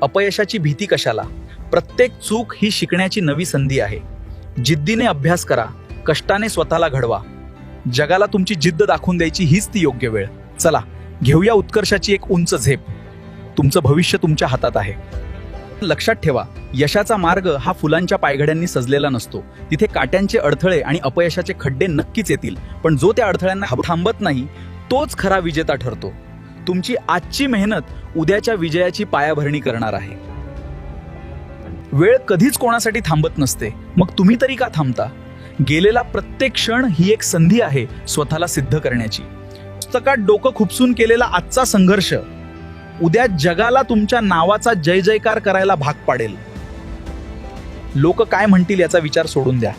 अपयशाची भीती कशाला? प्रत्येक चूक ही शिकण्याची नवी संधी आहे. जिद्दीने अभ्यास करा, कष्टाने स्वतःला घडवा. जगाला तुमची जिद्द दाखवून द्यायची हीच ती योग्य वेळ. चला घेऊया उत्कर्षाची एक उंच झेप. तुमचं भविष्य तुमच्या हातात आहे. लक्षात ठेवा, यशाचा मार्ग हा फुलांच्या पायघड्यांनी सजलेला नसतो. तिथे काट्यांचे अडथळे आणि अपयशाचे खड्डे नक्कीच येतील, पण जो त्या अडथळ्यांना थांबत नाही तोच खरा विजेता ठरतो. तुमची आजची मेहनत उद्याच्या विजयाची पायाभरणी करणार आहे. वेळ कधीच कोणासाठी थांबत नसते, मग तुम्ही तरी का थांबता? गेलेला प्रत्येक क्षण ही एक संधी आहे स्वतःला सिद्ध करण्याची. पुस्तकात डोकं खुपसून केलेला आजचा संघर्ष उद्या जगाला तुमच्या नावाचा जय जयकार करायला भाग पाडेल. लोक काय म्हणतील याचा विचार सोडून द्या,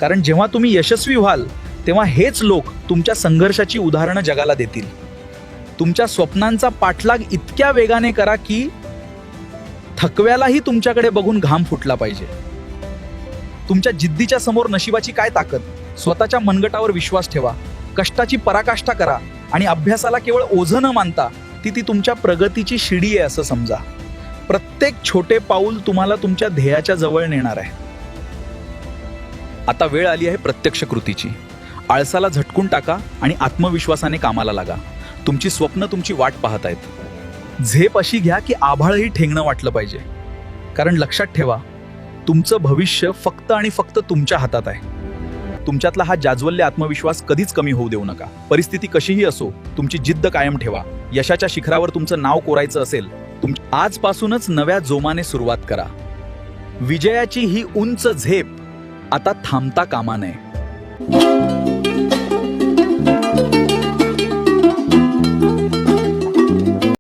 कारण जेव्हा तुम्ही यशस्वी व्हाल तेव्हा हेच लोक तुमच्या संघर्षाची उदाहरणं जगाला देतील. तुमच्या स्वप्नांचा पाठलाग इतक्या वेगाने करा की थकव्यालाही तुमच्याकडे बघून घाम फुटला पाहिजे. तुमच्या जिद्दीच्या समोर नशिबाची काय ताकद? स्वतःच्या मनगटावर विश्वास ठेवा, कष्टाची पराकाष्ठा करा आणि अभ्यासाला केवळ ओझं न मानता ती तुमच्या प्रगतीची शिडी आहे असं समजा. प्रत्येक छोटे पाऊल तुम्हाला तुमच्या ध्येयाच्या जवळ नेणार आहे. आता वेळ आली आहे प्रत्यक्ष कृतीची. आळसाला झटकून टाका आणि आत्मविश्वासाने कामाला लागा. तुमची स्वप्न तुमची वाट पाहत आहेत. झेप अशी घ्या की आभाळही ठेंगणं वाटलं पाहिजे, कारण लक्षात ठेवा, तुमचं भविष्य फक्त आणि फक्त तुमच्या हातात आहे. तुमच्यातला हा जाज्वल्य आत्मविश्वास कधीच कमी होऊ देऊ नका. परिस्थिती कशीही असो, तुमची जिद्द कायम ठेवा. यशाच्या शिखरावर तुमचं नाव कोरायचं असेल, आजपासूनच नव्या जोमाने सुरुवात करा. विजयाची ही उंच झेप आता थांबता कामा नये.